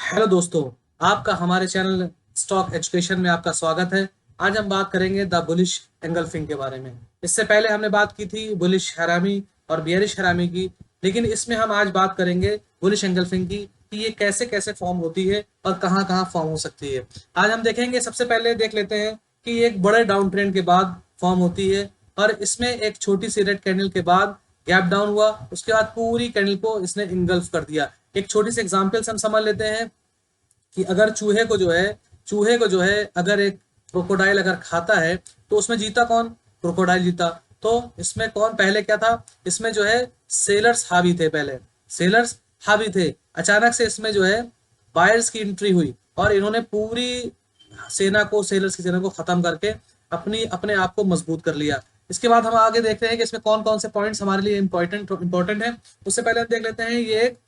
Hello दोस्तों, आपका हमारे चैनल स्टॉक एजुकेशन में आपका स्वागत है। आज हम बात करेंगे द बुलिश एंगल्फिंग के बारे में। इससे पहले हमने बात की थी बुलिश हैरामी और बियरिश हैरामी की, लेकिन इसमें हम आज बात करेंगे बुलिश एंगल्फिंग की कि ये कैसे कैसे फॉर्म होती है और कहाँ कहाँ फॉर्म हो सकती है। आज हम देखेंगे, सबसे पहले देख लेते हैं कि एक बड़े डाउन ट्रेंड के बाद फॉर्म होती है और इसमें एक छोटी सी रेड कैंडल के बाद गैप डाउन हुआ, उसके बाद पूरी कैंडल को इसने इंगल्फ कर दिया। एक छोटी सी एग्जांपल से हम समझ लेते हैं कि अगर चूहे को जो है अगर एक क्रोकोडाइल अगर खाता है तो उसमें जीता कौन? क्रोकोडाइल जीता। तो इसमें कौन पहले क्या था? इसमें जो है सेलर्स हावी थे, पहले सेलर्स हावी थे। अचानक से इसमें जो है बायर्स की एंट्री हुई और इन्होंने पूरी सेलर्स की सेना को खत्म करके अपनी अपने आप को मजबूत कर लिया। इसके बाद हम आगे देखते हैं कि इसमें कौन कौन से पॉइंट्स हमारे लिए इंपॉर्टेंट है। उससे पहले हम देख लेते हैं, ये एक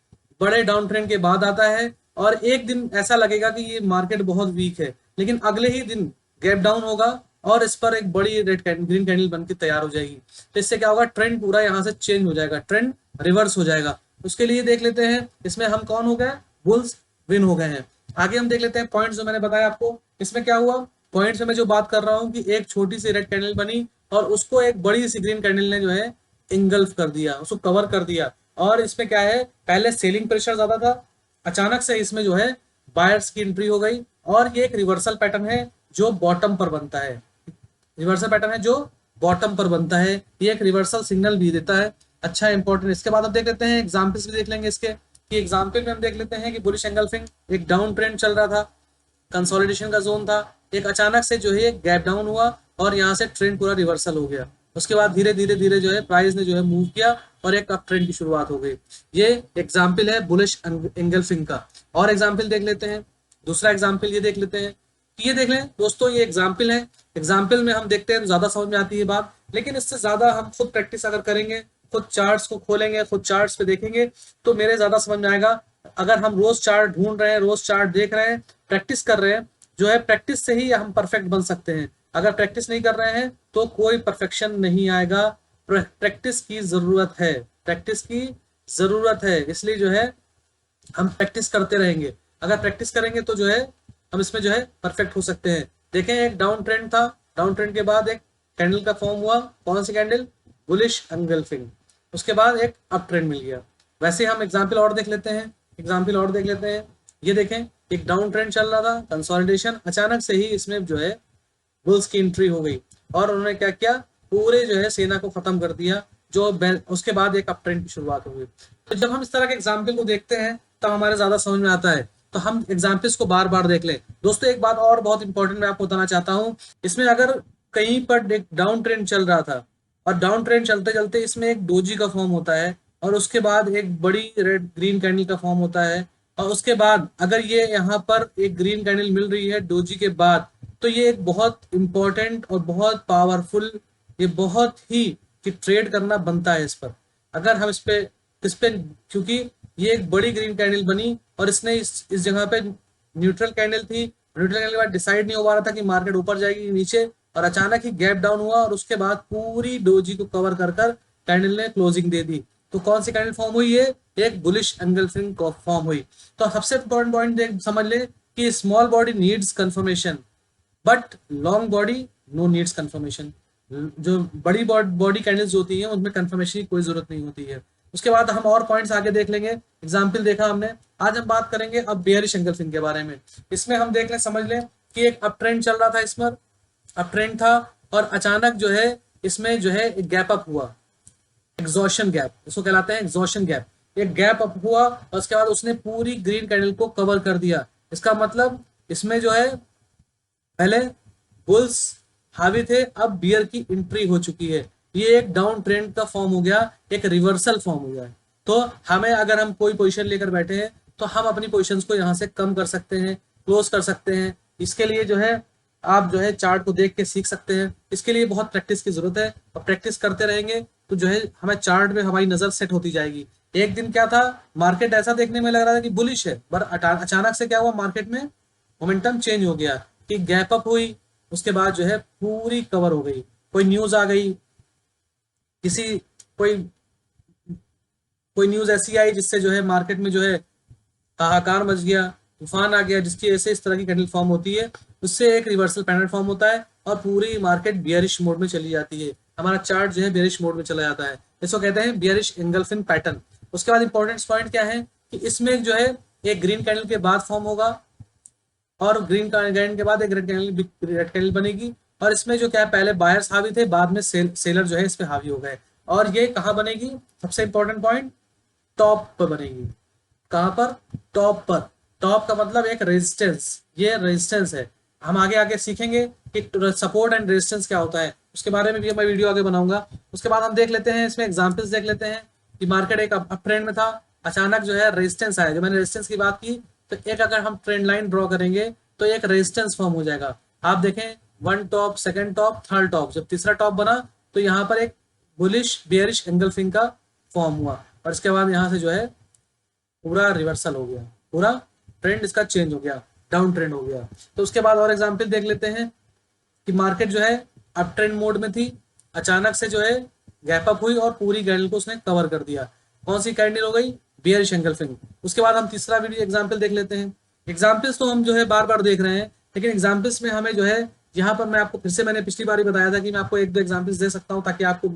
बड़े डाउन ट्रेंड के बाद आता है और एक दिन ऐसा लगेगा कि ये मार्केट बहुत वीक है, लेकिन अगले ही दिन गैप डाउन होगा और इस पर एक बड़ी ग्रीन कैंडल बनकर तैयार हो जाएगी। तो इससे क्या होगा? ट्रेंड पूरा यहाँ से चेंज हो जाएगा, ट्रेंड रिवर्स हो जाएगा। उसके लिए देख लेते हैं इसमें हम कौन हो गए? बुल्स विन हो गए हैं। आगे हम देख लेते हैं पॉइंट्स जो मैंने बताया आपको। इसमें क्या हुआ? पॉइंट्स में मैं जो बात कर रहा हूँ कि एक छोटी सी रेड कैंडल बनी और उसको एक बड़ी सी ग्रीन कैंडल ने जो है इंगल्फ कर दिया, उसको कवर कर दिया। और इसमें क्या है, पहले सेलिंग प्रेशर ज्यादा था, अचानक से इसमें जो है बायर्स की एंट्री हो गई और ये एक रिवर्सल पैटर्न है जो बॉटम पर बनता है। रिवर्सल पैटर्न है जो बॉटम पर बनता है, ये एक रिवर्सल सिग्नल भी देता है। अच्छा, इंपॉर्टेंट। इसके बाद हम देख लेते हैं एग्जाम्पल्स भी देख लेंगे इसके, कि एग्जाम्पल में हम देख लेते हैं कि बुलिश एंगल्फिंग एक डाउन ट्रेंड चल रहा था, कंसोलिडेशन का जोन था, एक अचानक से जो है गैप डाउन हुआ और यहाँ से ट्रेंड पूरा रिवर्सल हो गया। उसके बाद धीरे धीरे धीरे जो है प्राइस ने जो है मूव किया और एक अप ट्रेंड की शुरुआत हो गई। ये एग्जाम्पल है बुलिश एंगल्फिंग का। और एग्जाम्पल देख लेते हैं, दूसरा एग्जाम्पल ये देख लेते हैं कि ये देख लें दोस्तों, ये एग्जाम्पल है। एग्जाम्पल में हम देखते हैं तो ज्यादा समझ में आती है बात, लेकिन इससे ज्यादा हम खुद प्रैक्टिस अगर करेंगे, खुद चार्ट्स को खोलेंगे, खुद चार्ट्स पे देखेंगे तो मेरे ज्यादा समझ में आएगा। अगर हम रोज चार्ट ढूंढ रहे हैं, रोज चार्ट देख रहे हैं, प्रैक्टिस कर रहे हैं, जो है प्रैक्टिस से ही हम परफेक्ट बन सकते हैं। अगर प्रैक्टिस नहीं कर रहे हैं तो कोई परफेक्शन नहीं आएगा। प्रैक्टिस की जरूरत है, प्रैक्टिस की जरूरत है। इसलिए जो है हम प्रैक्टिस करते रहेंगे। अगर प्रैक्टिस करेंगे तो जो है हम इसमें जो है परफेक्ट हो सकते हैं। देखें, एक डाउन ट्रेंड था, डाउन ट्रेंड के बाद एक कैंडल का फॉर्म हुआ। कौन सी कैंडल? Bullish engulfing. उसके बाद एक अप ट्रेंड मिल गया। वैसे हम एग्जाम्पल और देख लेते हैं, एग्जाम्पल और देख लेते हैं। ये देखें, एक डाउन ट्रेंड चल रहा था, कंसोलिडेशन, अचानक से ही इसमें जो है बुल्स की एंट्री हो गई और उन्होंने क्या किया? पूरे जो है सेना को खत्म कर दिया। जो उसके बाद एक अप ट्रेंड की शुरुआत हो गई। तो जब हम इस तरह के एग्जाम्पल को देखते हैं तब हमारे ज्यादा समझ में आता है। तो हम एग्जाम्पल्स को बार बार देख लें। दोस्तों, एक बात और बहुत इंपॉर्टेंट मैं आपको बताना चाहता हूँ। इसमें अगर कहीं पर एक डाउन ट्रेंड चल रहा था और डाउन ट्रेंड चलते चलते इसमें एक डोजी का फॉर्म होता है और उसके बाद एक बड़ी रेड ग्रीन कैंडल का फॉर्म होता है और उसके बाद अगर ये यहाँ पर एक ग्रीन कैंडल मिल रही है डोजी के बाद, तो ये एक बहुत इंपॉर्टेंट और बहुत पावरफुल, ये बहुत ही कि ट्रेड करना बनता है इस पर। अगर हम इस पे क्योंकि ये एक बड़ी ग्रीन कैंडल बनी और इसने इस जगह पे न्यूट्रल कैंडल थी, न्यूट्रल कैंडल के बाद डिसाइड नहीं हो पा रहा था कि मार्केट ऊपर जाएगी नीचे, और अचानक ही गैप डाउन हुआ और उसके बाद पूरी डोजी को कवर कर कर कैंडल ने क्लोजिंग दे दी। तो कौन सी कैंडल फॉर्म हुई है? एक बुलिश एंगल्फिंग फॉर्म हुई। तो सबसे इंपॉर्टेंट पॉइंट समझ ले कि small body needs confirmation but long body no needs confirmation. जो बड़ी बॉडी कैंडल्स होती हैं उनमें कंफर्मेशन की कोई जरूरत नहीं होती है। उसके बाद हम और पॉइंट्स आगे देख लेंगे। एग्जाम्पल देखा हमने, आज हम बात करेंगे अब बेयरिश एंगल्फिंग के बारे में। इसमें हम देख लें, समझ लें कि एक अप ट्रेंड चल रहा था, इसमें अप ट्रेंड था और अचानक जो है इसमें जो है एक गैप अप हुआ, एग्जॉशन गैप इसको कहलाते हैं, एग्जॉशन गैप। एक गैप अप हुआ और उसके बाद उसने पूरी ग्रीन कैंडल को कवर कर दिया। इसका मतलब इसमें जो है पहले बुल्स हावी थे, अब बियर की एंट्री हो चुकी है। ये एक डाउन ट्रेंड का फॉर्म हो गया, एक रिवर्सल फॉर्म हो गया है। तो हमें अगर हम कोई पोजीशन लेकर बैठे हैं तो हम अपनी पोजीशंस को यहाँ से कम कर सकते हैं, क्लोज कर सकते हैं। इसके लिए जो है आप जो है चार्ट को देख के सीख सकते हैं। इसके लिए बहुत प्रैक्टिस की जरूरत है और प्रैक्टिस करते रहेंगे तो जो है हमें चार्ट में हमारी नजर सेट होती जाएगी। एक दिन क्या था, मार्केट ऐसा देखने में लग रहा था कि बुलिश है, पर अचानक से क्या हुआ, मार्केट में मोमेंटम चेंज हो गया कि गैप अप हुई, उसके बाद जो है पूरी कवर हो गई। कोई न्यूज आ गई, किसी कोई कोई न्यूज ऐसी आई जिससे जो है मार्केट में जो है हाहाकार मच गया, तूफान आ गया जिसकी वजह से इस तरह की कैंडल फॉर्म होती है, उससे एक रिवर्सल पैटर्न फॉर्म होता है और पूरी मार्केट बियरिश मोड में चली जाती है। हमारा चार्ट जो है बियरिश मोड में चला जाता है, इसको कहते हैं बियरिश एंगल्फिंग पैटर्न। उसके बाद इंपॉर्टेंट पॉइंट क्या है कि इसमें जो है एक ग्रीन कैंडल के बाद फॉर्म होगा और ग्रीन कैंडल के बाद एक रेड कैंडल बनेगी, और इसमें जो क्या है पहले बायर्स हावी थे, बाद में सेलर जो है इस पे हावी हो गए। और ये कहाँ बनेगी, सबसे इंपॉर्टेंट पॉइंट, टॉप पर बनेगी। कहाँ पर, टॉप पर। टॉप का मतलब एक रेजिस्टेंस, ये रेजिस्टेंस है। हम आगे आगे सीखेंगे कि सपोर्ट एंड रेजिस्टेंस क्या होता है, उसके बारे में भी मैं वीडियो आगे बनाऊंगा। उसके बाद हम देख लेते हैं, इसमें एग्जांपल्स देख लेते हैं कि मार्केट एक अप ट्रेंड में था, अचानक जो है रेजिस्टेंस आया। जो मैंने रेजिस्टेंस की बात की, तो एक अगर हम ट्रेंड लाइन ड्रॉ करेंगे तो एक रेजिस्टेंस फॉर्म हो जाएगा। आप देखें, one top, second top, third top, जब तीसरा टॉप बना तो यहाँ पर एक बुलिश बियरिश एंगल्फिंग का फॉर्म हुआ, और इसके बाद यहाँ से जो है पूरा रिवर्सल हो गया, पूरा ट्रेंड इसका चेंज हो गया, डाउन ट्रेंड हो गया। तो उसके बाद और एग्जांपल देख लेते हैं कि मार्केट जो है अप ट्रेंड मोड में थी, अचानक से जो है गैप अप हुई और पूरी कैंडल को उसने कवर कर दिया। कौन सी कैंडल हो गई, बियरिश एंगल्फिंग। उसके बाद हम तीसरा वीडियो एग्जांपल देख लेते हैं। एग्जांपल्स तो हम जो है बार बार देख रहे हैं, लेकिन एग्जांपल्स में हमें जो है, यहाँ पर मैं आपको फिर से, मैंने पिछली बार ही बताया था कि मैं आपको एक दो एग्जांपल्स दे सकता हूँ ताकि आपको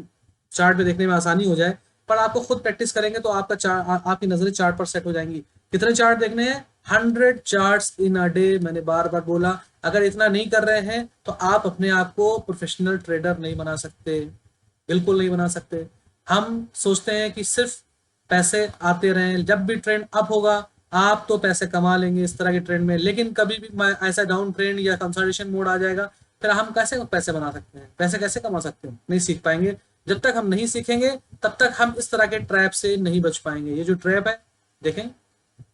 चार्ट पे देखने में आसानी हो जाए, पर आपको खुद प्रैक्टिस करेंगे तो आपका चार्ट, आपकी नजरें चार्ट पर सेट हो जाएंगी। कितने चार्ट देखने हैं, 100 चार्ट्स इन अ डे। मैंने बार बार बोला, अगर इतना नहीं कर रहे हैं तो आप अपने आप को प्रोफेशनल ट्रेडर नहीं बना सकते, बिल्कुल नहीं बना सकते। हम सोचते हैं कि सिर्फ पैसे आते रहें, जब भी ट्रेंड अप होगा आप तो पैसे कमा लेंगे इस तरह के ट्रेंड में, लेकिन कभी भी ऐसा डाउन ट्रेंड या कंसोलिडेशन मोड आ जाएगा, फिर हम कैसे पैसे बना सकते हैं, पैसे कैसे कमा सकते हैं, नहीं सीख पाएंगे। जब तक हम नहीं सीखेंगे तब तक हम इस तरह के ट्रैप से नहीं बच पाएंगे। ये जो ट्रैप है देखें,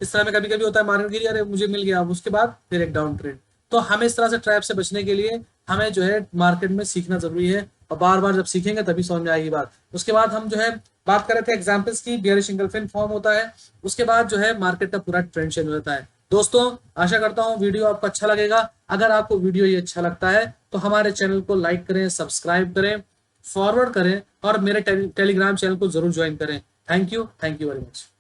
इस तरह में कभी कभी होता है, मार्केट गिरी, अरे मुझे मिल गया, उसके बाद फिर एक डाउन ट्रेंड। तो हमें इस तरह से ट्रैप से बचने के लिए हमें जो है मार्केट में सीखना जरूरी है, और बार बार जब सीखेंगे तभी समझ में आएगी बात। उसके बाद हम जो है बात कर रहे थे एग्जांपल्स की, बियरिश एंगल्फिंग फॉर्म होता है, उसके बाद जो है मार्केट का पूरा ट्रेंड चेंज हो जाता है। दोस्तों, आशा करता हूँ वीडियो आपको अच्छा लगेगा। अगर आपको वीडियो ये अच्छा लगता है तो हमारे चैनल को लाइक करें, सब्सक्राइब करें, फॉरवर्ड करें, और मेरे टेलीग्राम चैनल को जरूर ज्वाइन करें। Thank you very much.